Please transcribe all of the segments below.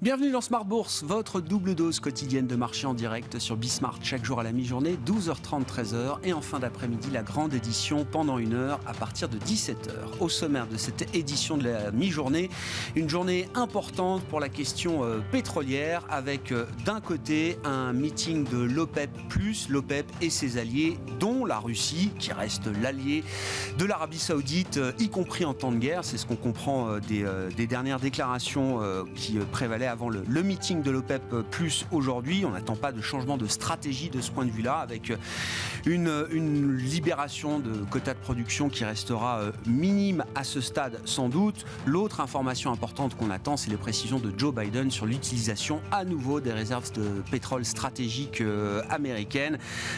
Bienvenue dans Smart Bourse, votre double dose quotidienne de marché en direct sur Bismart, chaque jour à la mi-journée, 12h30, 13h, et en fin d'après-midi, la grande édition pendant une heure à partir de 17h. Au sommaire de cette édition de la mi-journée, une journée importante pour la question pétrolière, avec d'un côté un meeting de l'OPEP+, l'OPEP et ses alliés, dont la Russie, qui reste l'allié de l'Arabie Saoudite, y compris en temps de guerre. C'est ce qu'on comprend des dernières déclarations qui prévalaient avant le meeting de l'OPEP+ aujourd'hui. On n'attend pas de changement de stratégie de ce point de vue-là, avec une libération de quotas de production qui restera minime à ce stade sans doute. L'autre information importante qu'on attend, c'est les précisions de Joe Biden sur l'utilisation à nouveau des réserves de pétrole stratégiques américaines.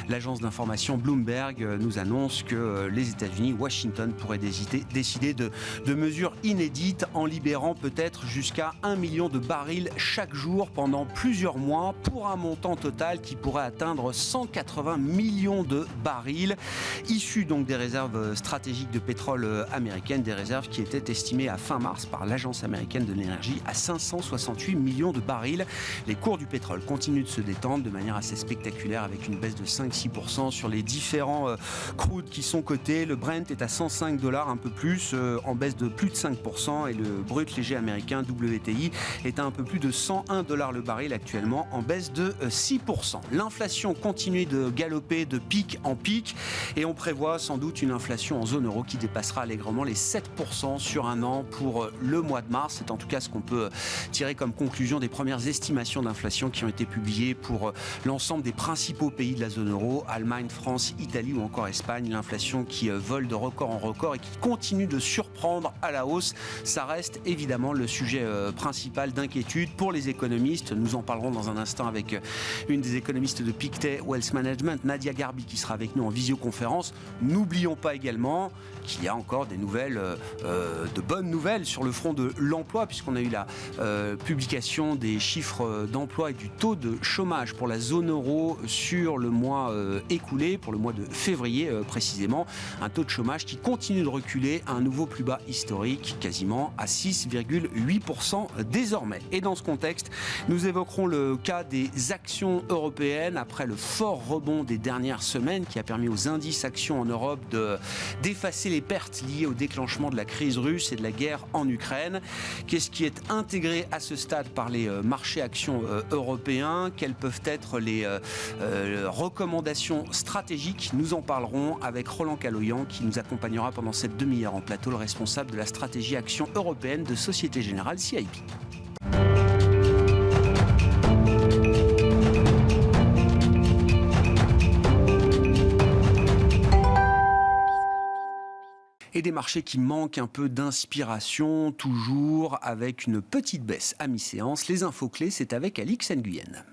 L'agence d'information Bloomberg nous annonce que les États-Unis, Washington, pourraient décider de mesures inédites en libérant peut-être jusqu'à 1 million de barils chaque jour pendant plusieurs mois, pour un montant total qui pourrait atteindre 180 millions de barils, issus donc des réserves stratégiques de pétrole américaines, des réserves qui étaient estimées à fin mars par l'Agence américaine de l'énergie à 568 millions de barils. Les cours du pétrole continuent de se détendre de manière assez spectaculaire, avec une baisse de 5-6% sur les différents crudes qui sont cotés. Le Brent est à $105, un peu plus, en baisse de plus de 5%, et le brut léger américain WTI est à un peu plus de $101 le baril actuellement, en baisse de 6%. L'inflation continue de galoper de pic en pic, et on prévoit sans doute une inflation en zone euro qui dépassera allègrement les 7% sur un an pour le mois de mars. C'est en tout cas ce qu'on peut tirer comme conclusion des premières estimations d'inflation qui ont été publiées pour l'ensemble des principaux pays de la zone euro, Allemagne, France, Italie ou encore Espagne. L'inflation qui vole de record en record et qui continue de surprendre à la hausse. Ça reste évidemment le sujet principal d'inquiétude pour les économistes. Nous en parlerons dans un instant avec une des économistes de Pictet Wealth Management, Nadia Garbi, qui sera avec nous en visioconférence. N'oublions pas également qu'il y a encore des nouvelles, de bonnes nouvelles sur le front de l'emploi, puisqu'on a eu la publication des chiffres d'emploi et du taux de chômage pour la zone euro sur le mois écoulé, pour le mois de février précisément. Un taux de chômage qui continue de reculer à un nouveau plus bas historique, quasiment à 6,8% désormais. Et dans ce contexte, nous évoquerons le cas des actions européennes après le fort rebond des dernières semaines qui a permis aux indices actions en Europe d'effacer les pertes liées au déclenchement de la crise russe et de la guerre en Ukraine. Qu'est-ce qui est intégré à ce stade par les marchés actions européens? Quelles peuvent être les recommandations stratégiques? Nous en parlerons avec Roland Caloyan, qui nous accompagnera pendant cette demi-heure en plateau, le responsable de la stratégie action européenne de Société Générale CIB. Et des marchés qui manquent un peu d'inspiration, toujours avec une petite baisse à mi-séance. Les infos clés, c'est avec Alix Nguyen.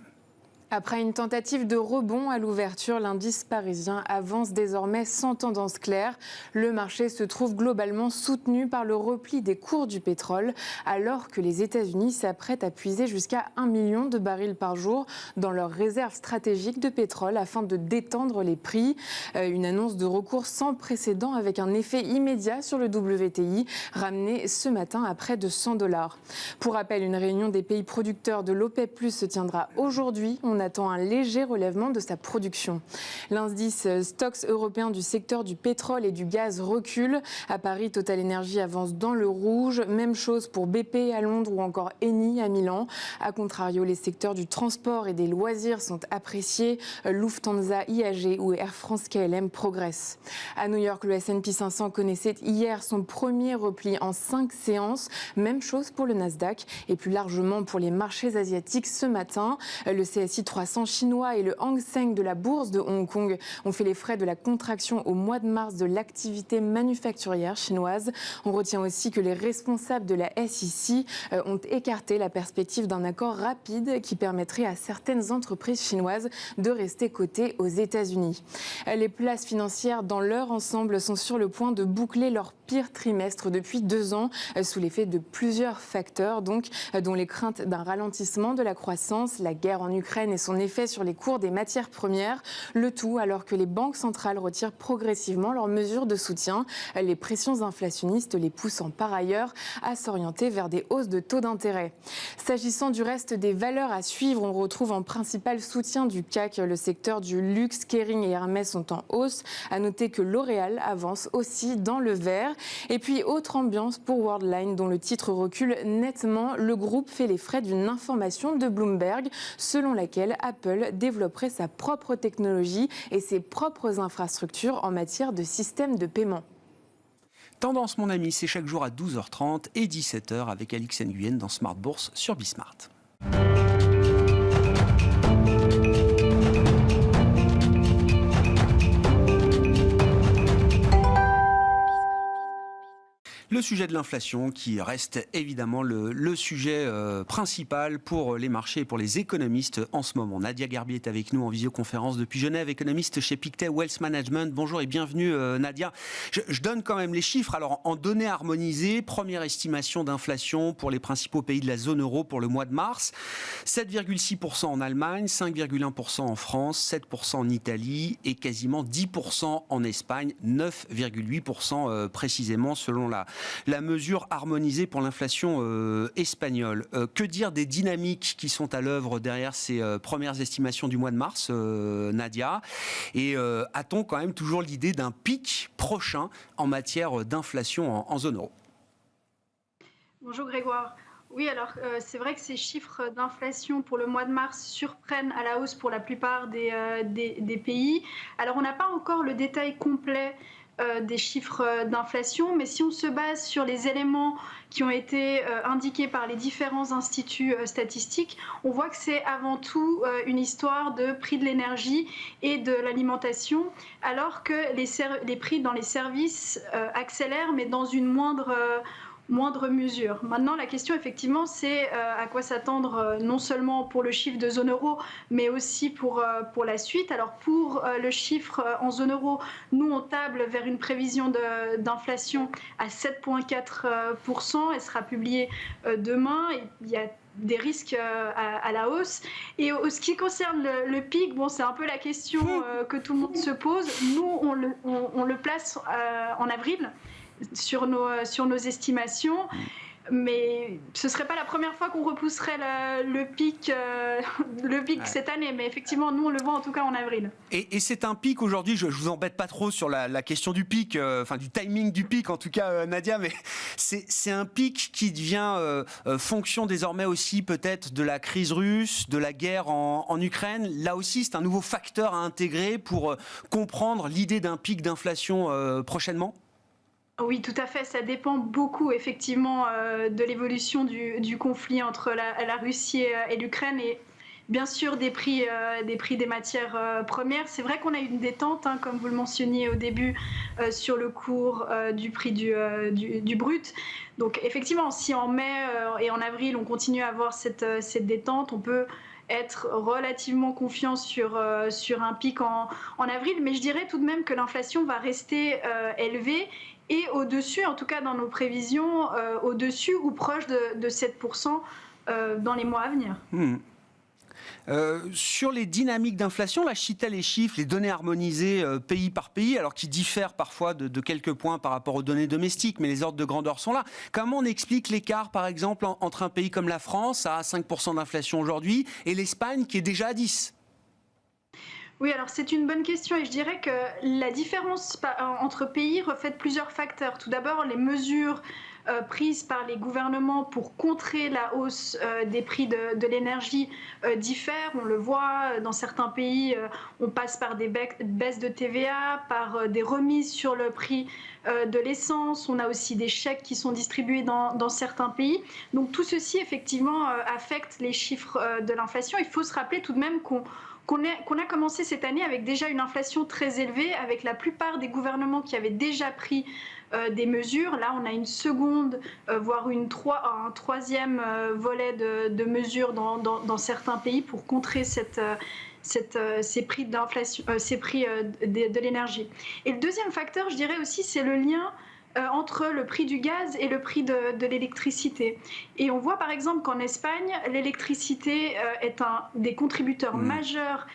Après une tentative de rebond à l'ouverture, l'indice parisien avance désormais sans tendance claire. Le marché se trouve globalement soutenu par le repli des cours du pétrole, alors que les États-Unis s'apprêtent à puiser jusqu'à 1 million de barils par jour dans leurs réserves stratégiques de pétrole afin de détendre les prix. Une annonce de recours sans précédent avec un effet immédiat sur le WTI, ramené ce matin à près de $100. Pour rappel, une réunion des pays producteurs de l'OPEP+ se tiendra aujourd'hui. On attend un léger relèvement de sa production. L'indice Stoxx européen du secteur du pétrole et du gaz recule. À Paris, Total Energy avance dans le rouge. Même chose pour BP à Londres ou encore Eni à Milan. A contrario, les secteurs du transport et des loisirs sont appréciés. Lufthansa, IAG ou Air France KLM progressent. À New York, le S&P 500 connaissait hier son premier repli en 5 séances. Même chose pour le Nasdaq et plus largement pour les marchés asiatiques ce matin. Le CSI 300 chinois et le Hang Seng de la bourse de Hong Kong ont fait les frais de la contraction au mois de mars de l'activité manufacturière chinoise. On retient aussi que les responsables de la SEC ont écarté la perspective d'un accord rapide qui permettrait à certaines entreprises chinoises de rester cotées aux États-Unis. Les places financières dans leur ensemble sont sur le point de boucler leur pire trimestre depuis 2 ans, sous l'effet de plusieurs facteurs, donc, dont les craintes d'un ralentissement de la croissance, la guerre en Ukraine et son effet sur les cours des matières premières. Le tout alors que les banques centrales retirent progressivement leurs mesures de soutien. Les pressions inflationnistes les poussant par ailleurs à s'orienter vers des hausses de taux d'intérêt. S'agissant du reste des valeurs à suivre, on retrouve en principal soutien du CAC le secteur du luxe. Kering et Hermès sont en hausse. À noter que L'Oréal avance aussi dans le vert. Et puis, autre ambiance pour Worldline, dont le titre recule nettement. Le groupe fait les frais d'une information de Bloomberg, selon laquelle Apple développerait sa propre technologie et ses propres infrastructures en matière de système de paiement. Tendance, mon ami, c'est chaque jour à 12h30 et 17h avec Alix Nguyen dans Smart Bourse sur Bismart. Le sujet de l'inflation qui reste évidemment le sujet principal pour les marchés et pour les économistes en ce moment. Nadia Garbi est avec nous en visioconférence depuis Genève, économiste chez Pictet Wealth Management. Bonjour et bienvenue Nadia. Je donne quand même les chiffres. Alors en données harmonisées, première estimation d'inflation pour les principaux pays de la zone euro pour le mois de mars. 7,6% en Allemagne, 5,1% en France, 7% en Italie et quasiment 10% en Espagne, 9,8% précisément selon la mesure harmonisée pour l'inflation espagnole. Que dire des dynamiques qui sont à l'œuvre derrière ces premières estimations du mois de mars, Nadia? Et a-t-on quand même toujours l'idée d'un pic prochain en matière d'inflation en zone euro? Bonjour Grégoire. Oui, alors c'est vrai que ces chiffres d'inflation pour le mois de mars surprennent à la hausse pour la plupart des pays. Alors on n'a pas encore le détail complet des chiffres d'inflation, mais si on se base sur les éléments qui ont été indiqués par les différents instituts statistiques, on voit que c'est avant tout une histoire de prix de l'énergie et de l'alimentation, alors que les prix dans les services accélèrent, mais dans une moindre mesure. Maintenant, la question, effectivement, c'est à quoi s'attendre non seulement pour le chiffre de zone euro, mais aussi pour la suite. Alors, pour le chiffre en zone euro, nous, on table vers une prévision d'inflation à 7,4%. Elle sera publiée demain. Et il y a des risques à la hausse. Et ce qui concerne le pic, bon, c'est un peu la question que tout le monde se pose. Nous, on le place en avril. Sur nos estimations, mais ce ne serait pas la première fois qu'on repousserait le pic cette année, mais effectivement nous on le voit en tout cas en avril. Et c'est un pic aujourd'hui, je vous embête pas trop sur la question du pic, enfin du timing du pic en tout cas Nadia, mais c'est un pic qui devient fonction désormais aussi peut-être de la crise russe, de la guerre en Ukraine. Là aussi c'est un nouveau facteur à intégrer pour comprendre l'idée d'un pic d'inflation prochainement. Oui, tout à fait. Ça dépend beaucoup, effectivement, de l'évolution du conflit entre la Russie et l'Ukraine et bien sûr des prix des matières premières. C'est vrai qu'on a eu une détente, hein, comme vous le mentionniez au début, sur le cours du prix du brut. Donc, effectivement, si en mai et en avril, on continue à avoir cette détente, on peut être relativement confiant sur un pic en avril. Mais je dirais tout de même que l'inflation va rester élevée. Et au-dessus, en tout cas dans nos prévisions, au-dessus ou proche de 7% dans les mois à venir. Sur les dynamiques d'inflation, là je citais les chiffres, les données harmonisées pays par pays, alors qui diffèrent parfois de quelques points par rapport aux données domestiques, mais les ordres de grandeur sont là. Comment on explique l'écart par exemple entre un pays comme la France à 5% d'inflation aujourd'hui et l'Espagne qui est déjà à 10%? Oui, alors c'est une bonne question et je dirais que la différence entre pays reflète plusieurs facteurs. Tout d'abord, les mesures prises par les gouvernements pour contrer la hausse des prix de l'énergie diffèrent. On le voit dans certains pays, on passe par des baisses de TVA, par des remises sur le prix de l'essence. On a aussi des chèques qui sont distribués dans certains pays. Donc tout ceci, effectivement, affecte les chiffres de l'inflation. Il faut se rappeler tout de même qu'on a commencé cette année avec déjà une inflation très élevée, avec la plupart des gouvernements qui avaient déjà pris des mesures. Là, on a une seconde, voire un troisième volet de mesures dans certains pays pour contrer ces prix d'inflation, ces prix de l'énergie. Et le deuxième facteur, je dirais aussi, c'est le lien entre le prix du gaz et le prix de l'électricité. Et on voit par exemple qu'en Espagne, l'électricité est un des contributeurs majeurs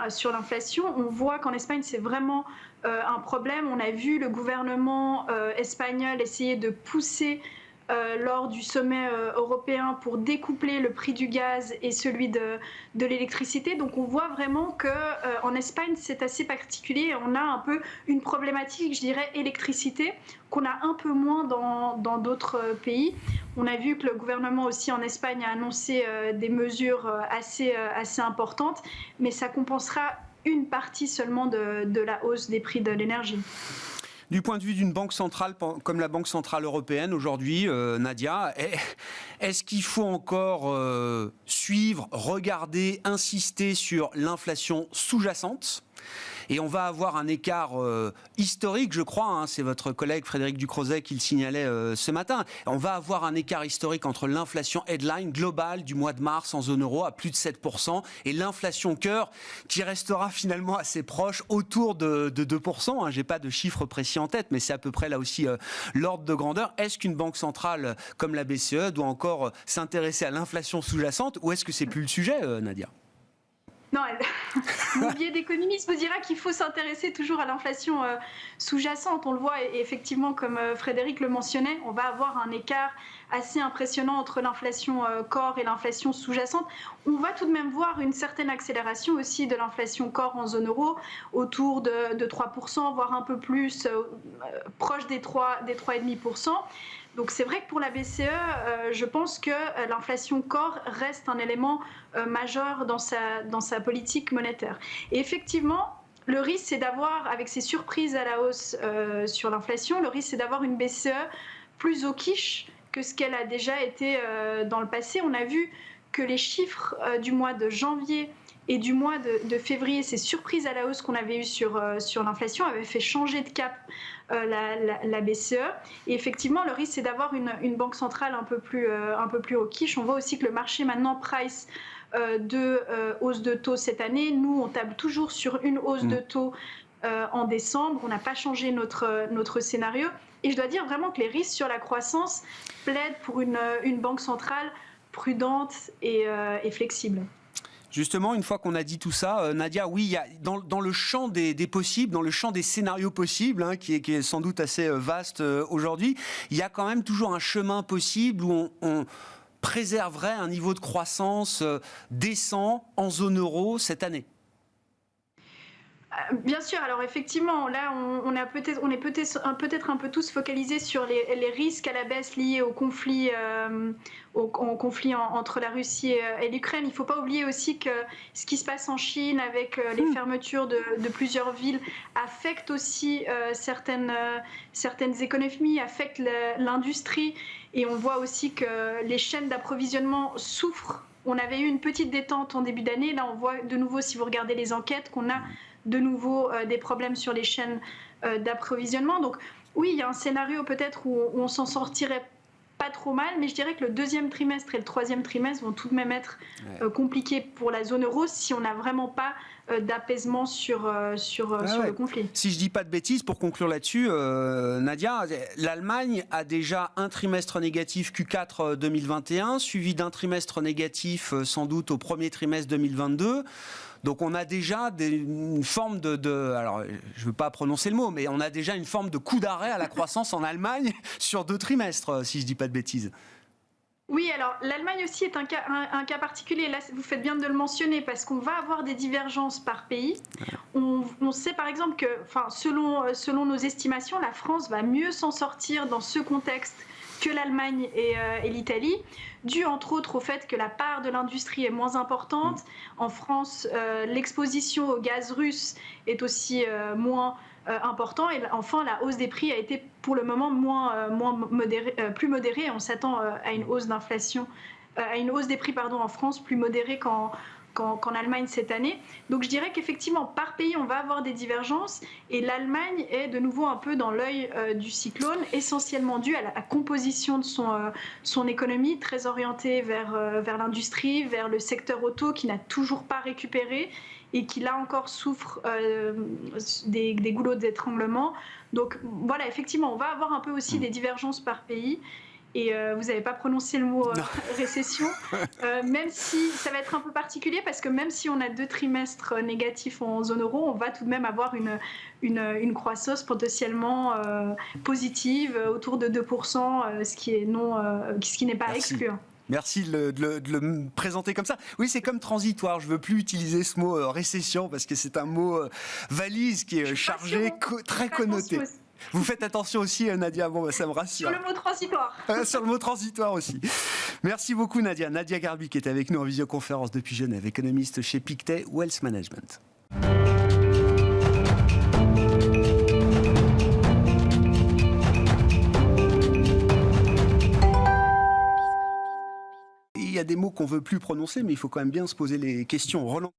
sur l'inflation. On voit qu'en Espagne, c'est vraiment un problème. On a vu le gouvernement espagnol essayer de pousser lors du sommet européen pour découpler le prix du gaz et celui de l'électricité. Donc on voit vraiment qu'en Espagne, c'est assez particulier. On a un peu une problématique, je dirais, électricité, qu'on a un peu moins dans d'autres pays. On a vu que le gouvernement aussi en Espagne a annoncé des mesures assez importantes, mais ça compensera une partie seulement de la hausse des prix de l'énergie. Du point de vue d'une banque centrale comme la Banque Centrale Européenne aujourd'hui, Nadia, est-ce qu'il faut encore suivre, regarder, insister sur l'inflation sous-jacente ? Et on va avoir un écart historique, je crois, c'est votre collègue Frédéric Ducrozet qui le signalait ce matin. On va avoir un écart historique entre l'inflation headline globale du mois de mars en zone euro à plus de 7% et l'inflation cœur qui restera finalement assez proche, autour de 2%. J'ai pas de chiffre précis en tête, mais c'est à peu près là aussi l'ordre de grandeur. Est-ce qu'une banque centrale comme la BCE doit encore s'intéresser à l'inflation sous-jacente ou est-ce que c'est plus le sujet, Nadia ? Non, mon biais d'économiste vous dira qu'il faut s'intéresser toujours à l'inflation sous-jacente. On le voit et effectivement, comme Frédéric le mentionnait, on va avoir un écart assez impressionnant entre l'inflation corps et l'inflation sous-jacente. On va tout de même voir une certaine accélération aussi de l'inflation corps en zone euro, autour de 3%, voire un peu plus, proche des 3,5%. Donc c'est vrai que pour la BCE, je pense que l'inflation corps reste un élément majeur dans sa politique monétaire. Et effectivement, le risque, c'est d'avoir, avec ces surprises à la hausse sur l'inflation, le risque, c'est d'avoir une BCE plus au quiche que ce qu'elle a déjà été dans le passé. On a vu que les chiffres du mois de janvier et du mois de février, ces surprises à la hausse qu'on avait eues sur l'inflation avaient fait changer de cap la BCE. Et effectivement, le risque, c'est d'avoir une banque centrale un peu plus au quiche. On voit aussi que le marché maintenant price de hausse de taux cette année. Nous, on table toujours sur une hausse de taux en décembre. On n'a pas changé notre scénario. Et je dois dire vraiment que les risques sur la croissance plaident pour une banque centrale prudente et flexible. Justement, une fois qu'on a dit tout ça, Nadia, oui, il y a dans le champ des possibles, dans le champ des scénarios possibles, qui est sans doute assez vaste aujourd'hui, il y a quand même toujours un chemin possible où on préserverait un niveau de croissance décent en zone euro cette année. Bien sûr, alors effectivement, là on est peut-être un peu tous focalisés sur les risques à la baisse liés au conflit, entre la Russie et l'Ukraine. Il ne faut pas oublier aussi que ce qui se passe en Chine avec les fermetures de plusieurs villes affecte aussi certaines économies, affecte l'industrie, et on voit aussi que les chaînes d'approvisionnement souffrent. On avait eu une petite détente en début d'année, là on voit de nouveau, si vous regardez les enquêtes, qu'on a de nouveau des problèmes sur les chaînes d'approvisionnement. Donc oui, il y a un scénario peut-être où on s'en sortirait pas trop mal, mais je dirais que le deuxième trimestre et le troisième trimestre vont tout de même être compliqués pour la zone euro si on n'a vraiment pas d'apaisement sur le conflit. Si je dis pas de bêtises, pour conclure là-dessus, Nadia, l'Allemagne a déjà un trimestre négatif Q4 2021, suivi d'un trimestre négatif sans doute au premier trimestre 2022. Donc on a déjà une forme alors je ne veux pas prononcer le mot, mais on a déjà une forme de coup d'arrêt à la croissance en Allemagne sur 2 trimestres, si je ne dis pas de bêtises. Oui, alors l'Allemagne aussi est un cas particulier. Là, vous faites bien de le mentionner parce qu'on va avoir des divergences par pays. On sait par exemple que, selon nos estimations, la France va mieux s'en sortir dans ce contexte que l'Allemagne et l'Italie, dû entre autres au fait que la part de l'industrie est moins importante. En France, l'exposition au gaz russe est aussi moins important, et enfin la hausse des prix a été pour le moment plus modérée. On s'attend à une hausse d'inflation, à une hausse des prix en France plus modérée qu'en Allemagne cette année. Donc je dirais qu'effectivement par pays on va avoir des divergences, et l'Allemagne est de nouveau un peu dans l'œil du cyclone, essentiellement dû à la composition de son économie, très orientée vers l'industrie, vers le secteur auto qui n'a toujours pas récupéré, et qui là encore souffrent des goulots d'étranglement. Donc voilà, effectivement, on va avoir un peu aussi des divergences par pays. Et vous n'avez pas prononcé le mot récession, même si ça va être un peu particulier, parce que même si on a 2 trimestres négatifs en zone euro, on va tout de même avoir une croissance potentiellement positive, autour de 2%, ce qui n'est pas exclu. Merci de le présenter comme ça. Oui, c'est comme transitoire. Je ne veux plus utiliser ce mot récession, parce que c'est un mot valise qui est chargé, très connoté. Vous faites attention aussi, Nadia, bon, ça me rassure. Sur le mot transitoire. Sur le mot transitoire aussi. Merci beaucoup, Nadia. Nadia Garbi qui est avec nous en visioconférence depuis Genève, économiste chez Pictet Wealth Management. Il y a des mots qu'on ne veut plus prononcer, mais il faut quand même bien se poser les questions. Roland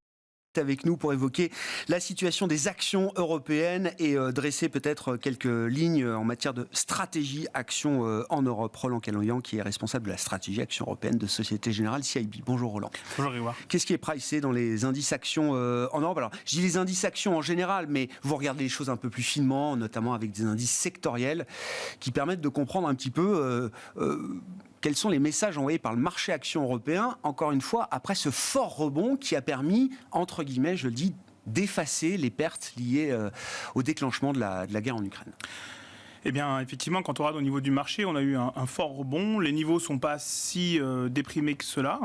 avec nous pour évoquer la situation des actions européennes et dresser peut-être quelques lignes en matière de stratégie action en Europe. Roland Caloyan, qui est responsable de la stratégie action européenne de Société Générale CIB. Bonjour Roland. Bonjour Grégoire. Qu'est-ce qui est pricé dans les indices actions en Europe? Alors, je dis les indices actions en général, mais vous regardez les choses un peu plus finement, notamment avec des indices sectoriels qui permettent de comprendre un petit peu quels sont les messages envoyés par le marché action européen, encore une fois, après ce fort rebond qui a permis, entre guillemets, je le dis, d'effacer les pertes liées au déclenchement de la guerre en Ukraine. Eh bien, effectivement, quand on regarde au niveau du marché, on a eu un fort rebond. Les niveaux ne sont pas si déprimés que cela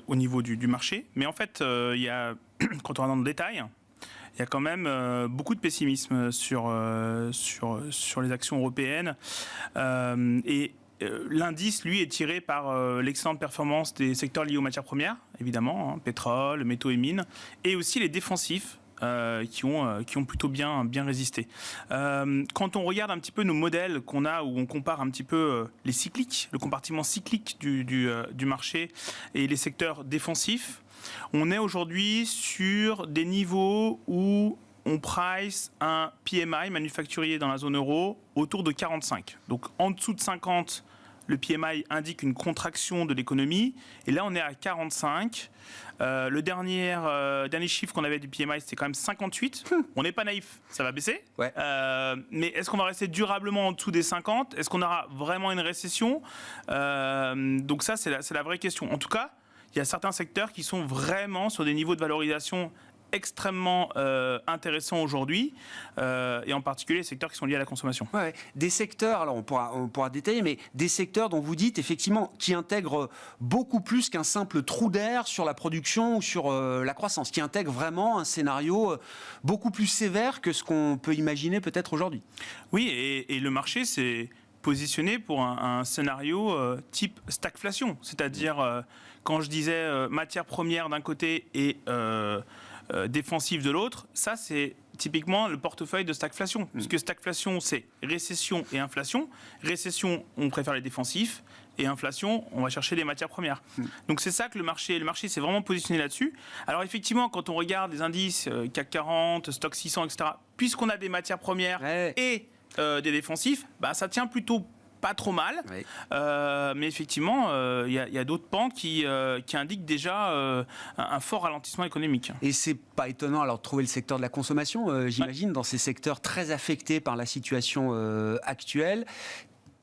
au niveau du marché. Mais en fait, il y a, quand on regarde dans le détail, il y a quand même beaucoup de pessimisme sur les actions européennes. L'indice, lui, est tiré par l'excellente performance des secteurs liés aux matières premières, évidemment, pétrole, métaux et mines, et aussi les défensifs qui ont plutôt bien résisté. Quand on regarde un petit peu nos modèles qu'on a, où on compare un petit peu les cycliques, le compartiment cyclique du marché et les secteurs défensifs, on est aujourd'hui sur des niveaux où on price un PMI manufacturier dans la zone euro autour de 45. Donc en dessous de 50, le PMI indique une contraction de l'économie. Et là, on est à 45. Le dernier chiffre qu'on avait du PMI, c'était quand même 58. On n'est pas naïf, ça va baisser. Ouais. Mais est-ce qu'on va rester durablement en dessous des 50 ? Est-ce qu'on aura vraiment une récession ? Donc ça, c'est la vraie question. En tout cas, il y a certains secteurs qui sont vraiment sur des niveaux de valorisation extrêmement intéressant aujourd'hui, et en particulier les secteurs qui sont liés à la consommation. Ouais, des secteurs, alors on pourra détailler, mais des secteurs dont vous dites effectivement qui intègrent beaucoup plus qu'un simple trou d'air sur la production ou sur la croissance, qui intègrent vraiment un scénario beaucoup plus sévère que ce qu'on peut imaginer peut-être aujourd'hui. Oui, et le marché s'est positionné pour un scénario type stagflation, c'est-à-dire quand je disais matières premières d'un côté et défensive de l'autre, ça c'est typiquement le portefeuille de stagflation. Parce que stagflation, c'est récession et inflation. Récession, on préfère les défensifs. Et inflation, on va chercher les matières premières. Donc c'est ça que le marché s'est vraiment positionné là-dessus. Alors effectivement, quand on regarde les indices CAC 40, Stock 600, etc., puisqu'on a des matières premières et des défensifs, bah, ça tient plutôt pas trop mal, oui. Mais effectivement, il y a d'autres pans qui indiquent déjà un fort ralentissement économique. Et c'est pas étonnant alors de trouver le secteur de la consommation, j'imagine, dans ces secteurs très affectés par la situation actuelle,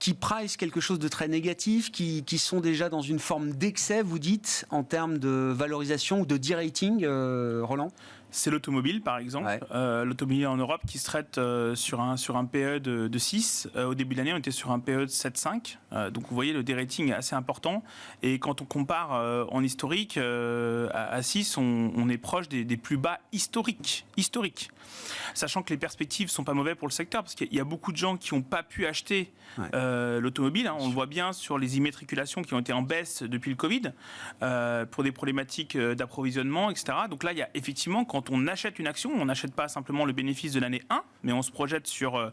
qui price quelque chose de très négatif, qui sont déjà dans une forme d'excès, vous dites, en termes de valorisation ou de de-rating, Roland ? C'est l'automobile, par exemple. Ouais. L'automobile en Europe qui se traite sur un PE de 6. Au début de l'année, on était sur un PE de 7,5. Donc, vous voyez, le dérating est assez important. Et quand on compare en historique, à 6, on est proche des plus bas historiques. Sachant que les perspectives ne sont pas mauvaises pour le secteur, parce qu'il y a beaucoup de gens qui n'ont pas pu acheter l'automobile. Hein. On le voit bien sur les immatriculations qui ont été en baisse depuis le Covid, pour des problématiques d'approvisionnement, etc. Donc là, il y a effectivement, quand on achète une action, on n'achète pas simplement le bénéfice de l'année 1, mais on se projette sur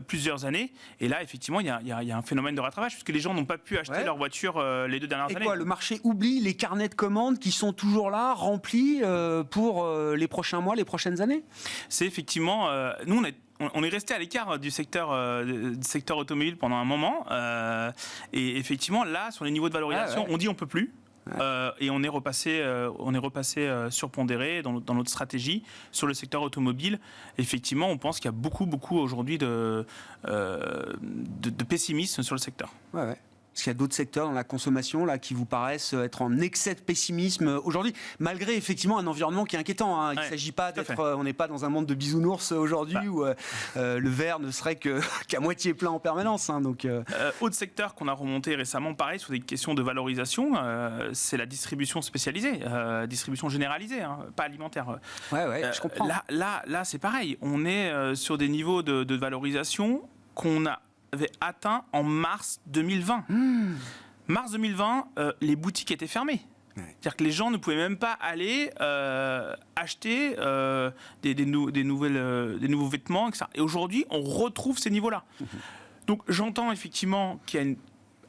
plusieurs années. Et là, effectivement, il y a un phénomène de rattrapage, puisque les gens n'ont pas pu acheter leur voiture les 2 dernières années. Et quoi, le marché oublie les carnets de commandes qui sont toujours là, remplis pour les prochains mois, les prochaines années ? C'est effectivement... nous, on est resté à l'écart du secteur automobile pendant un moment. Et effectivement, là, sur les niveaux de valorisation, on dit on ne peut plus. et on est repassé surpondéré dans notre stratégie sur le secteur automobile. Effectivement, on pense qu'il y a beaucoup aujourd'hui de pessimisme sur le secteur. Ouais. Est-ce qu'il y a d'autres secteurs dans la consommation là, qui vous paraissent être en excès de pessimisme aujourd'hui, malgré effectivement un environnement qui est inquiétant, hein. Il ne s'agit pas d'être... on n'est pas dans un monde de bisounours aujourd'hui où le verre ne serait qu'à moitié plein en permanence. Hein, donc, autre secteur qu'on a remonté récemment, pareil, sur des questions de valorisation, c'est la distribution spécialisée, distribution généralisée, hein, pas alimentaire. Je comprends. Là, c'est pareil. On est sur des niveaux de valorisation qu'on avait atteint en mars 2020. Mars 2020, les boutiques étaient fermées. C'est-à-dire que les gens ne pouvaient même pas aller acheter des nouveaux vêtements, etc. Et aujourd'hui, on retrouve ces niveaux-là. Donc j'entends effectivement qu'il y a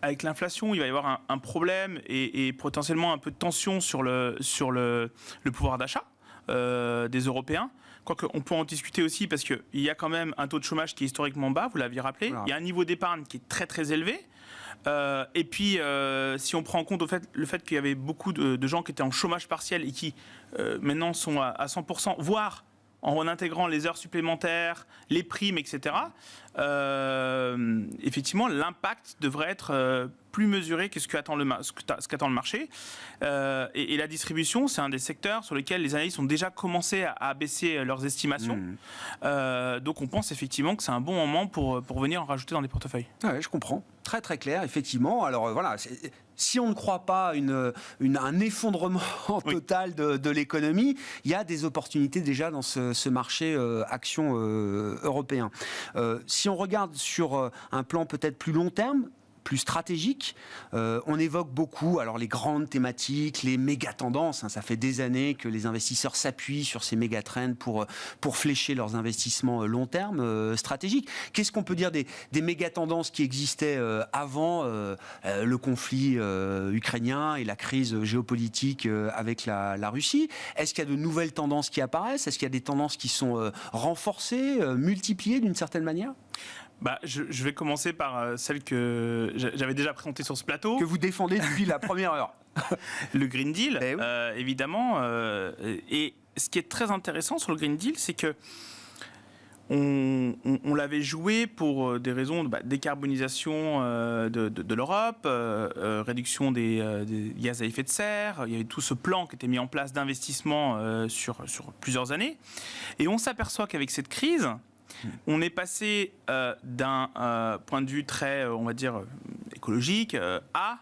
avec l'inflation, il va y avoir un problème et potentiellement un peu de tension sur le pouvoir d'achat des Européens. Quoique, on peut en discuter aussi parce qu'il y a quand même un taux de chômage qui est historiquement bas, vous l'aviez rappelé. Voilà. Il y a un niveau d'épargne qui est très très élevé. Et puis, si on prend en compte le fait qu'il y avait beaucoup de gens qui étaient en chômage partiel et qui maintenant sont à 100%, voire en intégrant les heures supplémentaires, les primes, etc., effectivement, l'impact devrait être plus mesuré que ce qu'attend le marché. Et la distribution, c'est un des secteurs sur lesquels les analystes ont déjà commencé à baisser leurs estimations. Donc on pense effectivement que c'est un bon moment pour venir en rajouter dans les portefeuilles. Ouais, je comprends. Très très clair, effectivement. Alors voilà, si on ne croit pas un effondrement total de l'économie, il y a des opportunités déjà dans ce marché action européen. Si on regarde sur un plan peut-être plus long terme, plus stratégique, on évoque beaucoup alors les grandes thématiques, les méga tendances, hein, ça fait des années que les investisseurs s'appuient sur ces méga trends pour flécher leurs investissements long terme stratégiques. Qu'est-ce qu'on peut dire des méga tendances qui existaient avant le conflit ukrainien et la crise géopolitique avec la Russie? Est-ce qu'il y a de nouvelles tendances qui apparaissent? Est-ce qu'il y a des tendances qui sont renforcées, multipliées d'une certaine manière? Je vais commencer par celle que j'avais déjà présentée sur ce plateau. Que vous défendez depuis la première heure. Le Green Deal, évidemment. Et ce qui est très intéressant sur le Green Deal, c'est que on l'avait joué pour des raisons de décarbonisation de l'Europe, réduction des gaz à effet de serre. Il y avait tout ce plan qui était mis en place d'investissement sur plusieurs années. Et on s'aperçoit qu'avec cette crise, on est passé d'un point de vue très, on va dire, écologique à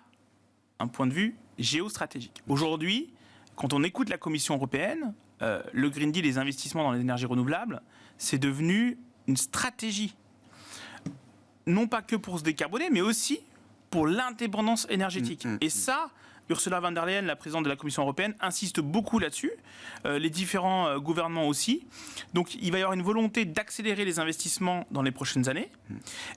un point de vue géostratégique. Aujourd'hui, quand on écoute la Commission européenne, le Green Deal, les investissements dans les énergies renouvelables, c'est devenu une stratégie. Non pas que pour se décarboner, mais aussi pour l'indépendance énergétique. Et ça, Ursula von der Leyen, la présidente de la Commission européenne, insiste beaucoup là-dessus, les différents gouvernements aussi. Donc il va y avoir une volonté d'accélérer les investissements dans les prochaines années.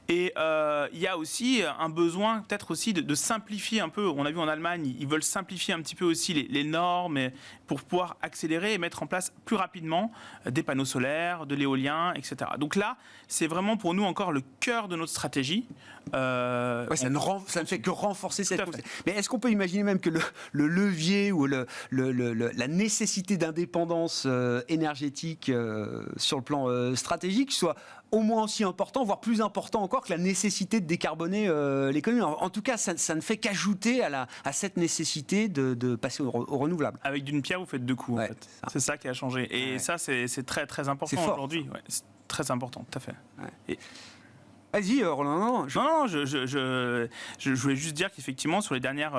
Et il y a aussi un besoin peut-être aussi de simplifier un peu. On a vu en Allemagne, ils veulent simplifier un petit peu aussi les normes pour pouvoir accélérer et mettre en place plus rapidement des panneaux solaires, de l'éolien, etc. Donc là, c'est vraiment pour nous encore le cœur de notre stratégie. Ça ne fait que renforcer cette concept. Mais est-ce qu'on peut imaginer même que le levier ou la nécessité d'indépendance énergétique sur le plan stratégique soit au moins aussi important, voire plus important encore que la nécessité de décarboner l'économie? En tout cas, ça ne fait qu'ajouter à cette nécessité de passer au renouvelable. Avec d'une pierre, vous faites deux coups, en fait. C'est ça qui a changé. Et ça, c'est très, très important aujourd'hui. Ouais, c'est très important, tout à fait. Et... Vas-y, Roland. Je voulais juste dire qu'effectivement, sur les dernières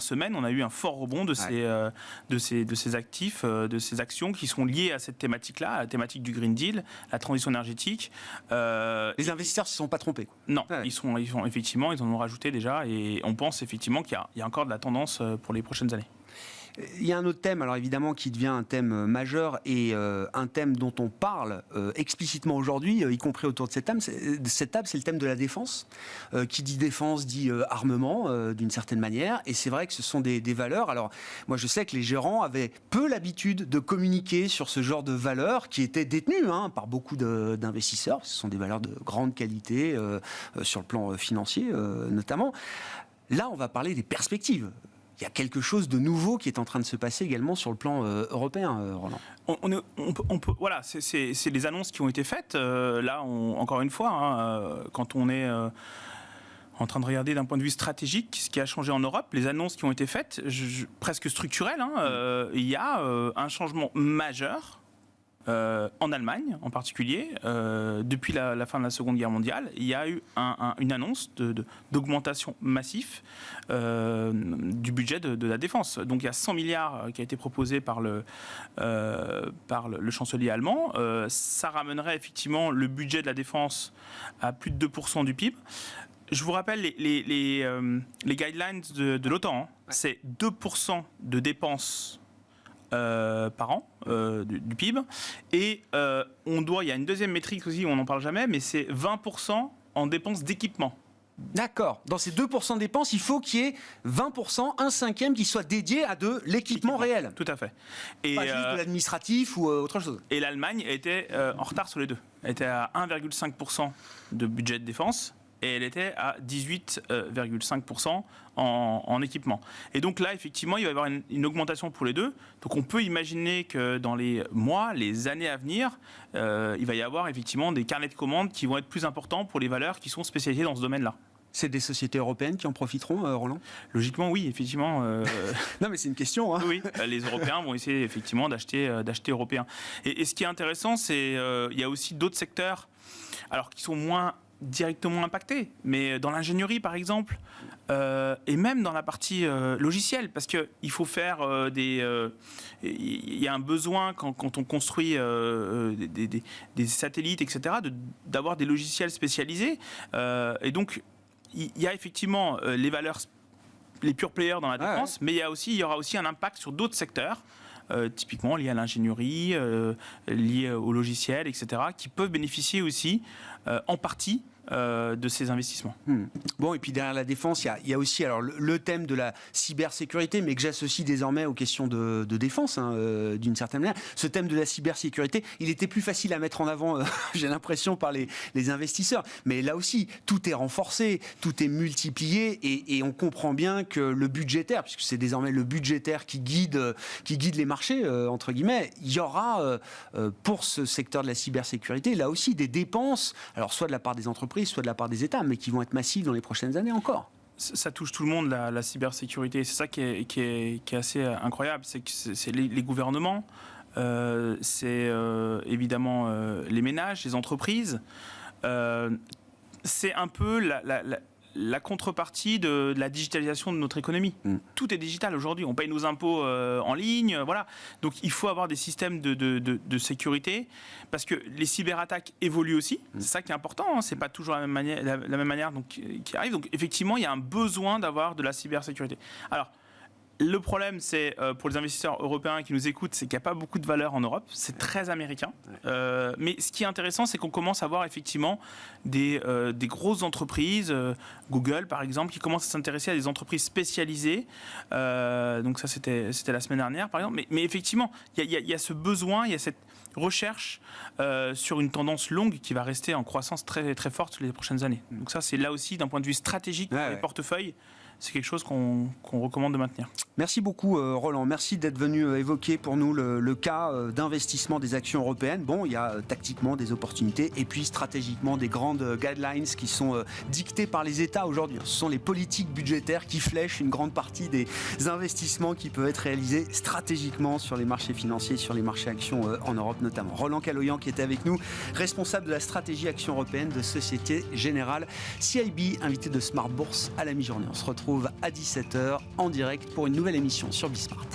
semaines, on a eu un fort rebond de ces actifs, de ces actions qui sont liées à cette thématique-là, à la thématique du Green Deal, la transition énergétique. Les investisseurs ne se sont pas trompés. Non, effectivement, ils en ont rajouté déjà, et on pense effectivement qu'il y a encore de la tendance pour les prochaines années. Il y a un autre thème, alors évidemment, qui devient un thème majeur et un thème dont on parle explicitement aujourd'hui, y compris autour de cette table, c'est le thème de la défense. Qui dit défense dit armement, d'une certaine manière. Et c'est vrai que ce sont des valeurs. Alors, moi, je sais que les gérants avaient peu l'habitude de communiquer sur ce genre de valeurs qui étaient détenues par beaucoup d'investisseurs. Ce sont des valeurs de grande qualité sur le plan financier, notamment. Là, on va parler des perspectives. il y a quelque chose de nouveau qui est en train de se passer également sur le plan européen, Roland. Voilà, c'est les annonces qui ont été faites. Là, encore une fois, quand on est en train de regarder d'un point de vue stratégique ce qui a changé en Europe, les annonces qui ont été faites, presque structurelles, il y a un changement majeur. En Allemagne en particulier, depuis la fin de la Seconde Guerre mondiale, il y a eu une annonce d'augmentation massive du budget de la défense. Donc il y a 100 milliards qui a été proposé par le chancelier allemand. Ça ramènerait effectivement le budget de la défense à plus de 2% du PIB. Je vous rappelle les guidelines de l'OTAN. C'est 2% de dépenses par an du PIB. Et il y a une deuxième métrique aussi, on n'en parle jamais, mais c'est 20% en dépenses d'équipement. D'accord. Dans ces 2% de dépenses, il faut qu'il y ait 20%, un cinquième qui soit dédié à de l'équipement réel. Tout à fait. Et pas juste de l'administratif ou autre chose. Et l'Allemagne était en retard sur les deux. Elle était à 1,5% de budget de défense. Et elle était à 18,5% en équipement. Et donc là, effectivement, il va y avoir une augmentation pour les deux. Donc on peut imaginer que dans les mois, les années à venir, il va y avoir effectivement des carnets de commandes qui vont être plus importants pour les valeurs qui sont spécialisées dans ce domaine-là. C'est des sociétés européennes qui en profiteront, Roland ? Logiquement, oui, effectivement. Non, mais c'est une question. Oui, les Européens vont essayer effectivement d'acheter européen. Et ce qui est intéressant, c'est il y a aussi d'autres secteurs, alors qui sont moins directement impactés, mais dans l'ingénierie par exemple, et même dans la partie logicielle, parce qu'il faut faire il y a un besoin quand on construit des satellites, etc., d'avoir des logiciels spécialisés, et donc il y a effectivement les valeurs, les pure players dans la défense, mais il y aura aussi un impact sur d'autres secteurs, typiquement liés à l'ingénierie, liés au logiciel, etc., qui peuvent bénéficier aussi en partie de ces investissements. Bon, et puis derrière la défense, il y a aussi alors, le thème de la cybersécurité, mais que j'associe désormais aux questions de défense, d'une certaine manière. Ce thème de la cybersécurité, il était plus facile à mettre en avant, j'ai l'impression, par les investisseurs. Mais là aussi, tout est renforcé, tout est multiplié, et on comprend bien que le budgétaire, puisque c'est désormais le budgétaire qui guide les marchés, entre guillemets, il y aura, pour ce secteur de la cybersécurité, là aussi, des dépenses, alors soit de la part des entreprises, soit de la part des États, mais qui vont être massives dans les prochaines années encore. Ça touche tout le monde, la cybersécurité. C'est ça qui est assez incroyable. C'est que c'est les gouvernements, c'est évidemment les ménages, les entreprises. C'est un peu la contrepartie de la digitalisation de notre économie. Tout est digital aujourd'hui. On paye nos impôts en ligne, voilà. Donc il faut avoir des systèmes de sécurité, parce que les cyberattaques évoluent aussi. C'est ça qui est important. C'est pas toujours la même manière donc, qui arrive. Donc effectivement, il y a un besoin d'avoir de la cybersécurité. Alors, le problème, c'est pour les investisseurs européens qui nous écoutent, c'est qu'il n'y a pas beaucoup de valeur en Europe. C'est très américain. Mais ce qui est intéressant, c'est qu'on commence à voir effectivement des grosses entreprises, Google par exemple, qui commencent à s'intéresser à des entreprises spécialisées. Donc ça, c'était la semaine dernière par exemple. Mais effectivement, il y a ce besoin, il y a cette recherche sur une tendance longue qui va rester en croissance très, très forte sur les prochaines années. Donc ça, c'est là aussi, d'un point de vue stratégique pour les portefeuilles, c'est quelque chose qu'on recommande de maintenir. Merci beaucoup Roland, merci d'être venu évoquer pour nous le cas d'investissement des actions européennes. Bon, il y a tactiquement des opportunités et puis stratégiquement des grandes guidelines qui sont dictées par les États aujourd'hui. Ce sont les politiques budgétaires qui flèchent une grande partie des investissements qui peuvent être réalisés stratégiquement sur les marchés financiers, sur les marchés actions en Europe notamment. Roland Caloyan qui était avec nous, responsable de la stratégie action européenne de Société Générale CIB, invité de Smart Bourse à la mi-journée. On se retrouve à 17h en direct pour une nouvelle émission sur Bismart.